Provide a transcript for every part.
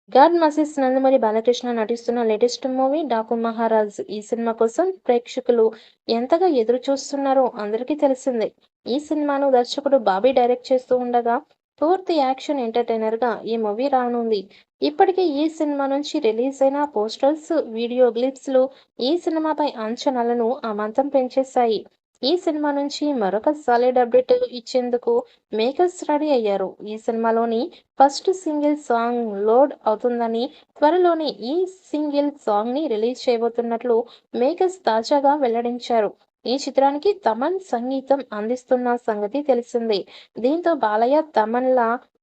God మసీస్ Nandamuri Balakrishna నటిస్తున్న latest movie 'Daaku Maharaj'. ఈ cinema కోసం ప్రేక్షకులు ఎంతగా ఎదురు చూస్తున్నారో అందరికీ తెలిసిందే. ఈ సినిమాను దర్శకుడు బాబీ డైరెక్ట్ చేస్తూ ఉండగా, పూర్తి యాక్షన్ ఎంటర్‌టైనర్‌గా ఈ మూవీ రానుంది. ఇప్పటికే ఈ సినిమా నుంచి రిలీజ్ అయిన పోస్టర్స్, వీడియో క్లిప్స్‌లు ఈ సినిమాపై అంచనాలను అమాంతం పెంచేశాయి. ఈ సినిమా నుంచి మరొక సాలిడ్ అప్డేట్ ఇచ్చేందుకు మేకర్స్ రెడీ అయ్యారు. ఈ సినిమాలోని ఫస్ట్ సింగిల్ సాంగ్ లోడ్ అవుతుందని, త్వరలోనే ఈ సింగిల్ సాంగ్‌ని రిలీజ్ చేయబోతున్నట్లు మేకర్స్ తాజాగా వెల్లడించారు. ఈ చిత్రానికి తమన్ సంగీతం అందిస్తున్న సంగతి తెలిసిందే. దీంతో బాలయ్య, తమన్‌ల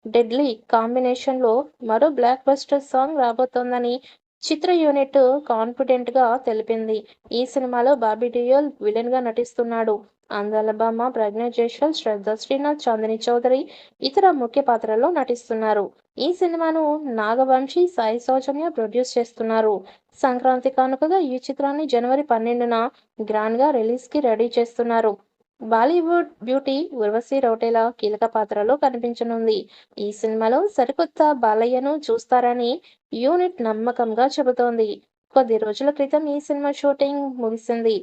డెడ్లీ కాంబినేషన్‌లో మరో బ్లాక్ బస్టర్ సాంగ్ రాబోతోందని చిత్ర యూనిట్ కాన్ఫిడెంట్‌గా తెలిపింది. ఈ సినిమాలో బాబీ డియోల్ విలన్‌గా నటిస్తున్నాడు. అందాల భామ ప్రజ్ఞ జైస్వాల్, శ్రద్ధా శ్రీనాథ్, చాందిని చౌదరి ఇతర ముఖ్య పాత్రల్లో నటిస్తున్నారు. ఈ సినిమాను నాగవంశి, సాయి సౌజన్య ప్రొడ్యూస్ చేస్తున్నారు. సంక్రాంతి కానుకగా ఈ చిత్రాన్ని జనవరి 12న గ్రాండ్‌గా రిలీజ్‌కి రెడీ చేస్తున్నారు. బాలీవుడ్ బ్యూటీ ఉర్వశి రౌటేలా కీలక పాత్రలో కనిపించనుంది. ఈ సినిమాలో సరికొత్త బాలయ్యను చూస్తారని యూనిట్ నమ్మకంగా చెబుతోంది. కొద్ది రోజుల క్రితం ఈ సినిమా షూటింగ్ ముగిసింది.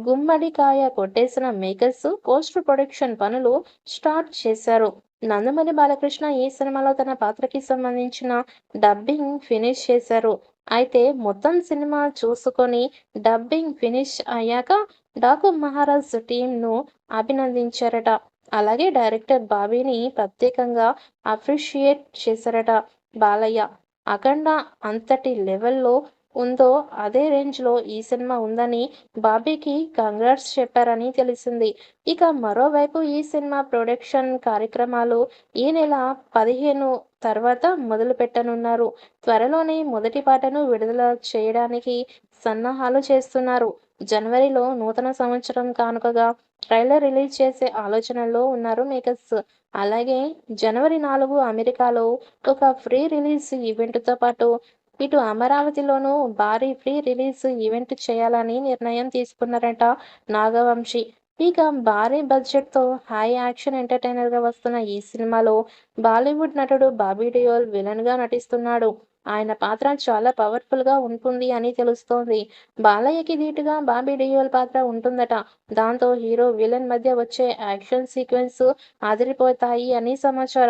గుమ్మడికాయ కొట్టేసిన మేకర్స్ పోస్ట్ ప్రొడక్షన్ పనులు స్టార్ట్ చేశారు. నందమూరి బాలకృష్ణ ఈ సినిమాలో తన పాత్రకి సంబంధించిన డబ్బింగ్ ఫినిష్ చేశారు. అయితే మొత్తం సినిమా చూసుకొని డబ్బింగ్ ఫినిష్ అయ్యాక 'డాకు మహారాజ్' టీమ్‌ను అభినందించారట. అలాగే డైరెక్టర్ బాబీని ప్రత్యేకంగా అప్రిషియేట్ చేశారట. బాలయ్య 'అఖండ' అంతటి లెవెల్‌లో ఉందో అదే రేంజ్‌లో ఈ సినిమా ఉందని బాబీకి కంగ్రాట్స్ చెప్పారని తెలిసింది. ఇక మరోవైపు ఈ సినిమా ప్రొడక్షన్ కార్యక్రమాలు ఈ నెల 15 తర్వాత మొదలుపెట్టనున్నారు. త్వరలోనే మొదటి పాటను విడుదల చేయడానికి సన్నాహాలు చేస్తున్నారు. జనవరిలో నూతన సంవత్సరం కానుకగా ట్రైలర్ రిలీజ్ చేసే ఆలోచనలో ఉన్నారు మేకర్స్. అలాగే జనవరి 4 అమెరికాలో ఒక ప్రీ రిలీజ్ ఈవెంట్‌తో పాటు ఇటు అమరావతిలోనూ భారీ ప్రీ రిలీజ్ ఈవెంట్ చేయాలని నిర్ణయం తీసుకున్నారట నాగవంశి. ఇక భారీ బడ్జెట్‌తో హై యాక్షన్ ఎంటర్‌టైనర్‌గా వస్తున్న ఈ సినిమాలో బాలీవుడ్ నటుడు బాబీ డియోల్ విలన్‌గా నటిస్తున్నాడు. ఆయన పాత్ర చాలా పవర్‌ఫుల్‌గా ఉంటుంది అని తెలుస్తోంది. బాలయ్యకి ధీటుగా బాబీ డియోల్ పాత్ర ఉంటుందట. దాంతో హీరో, విలన్ మధ్య వచ్చే యాక్షన్ సీక్వెన్స్ అదిరిపోతాయి అని సమాచారం.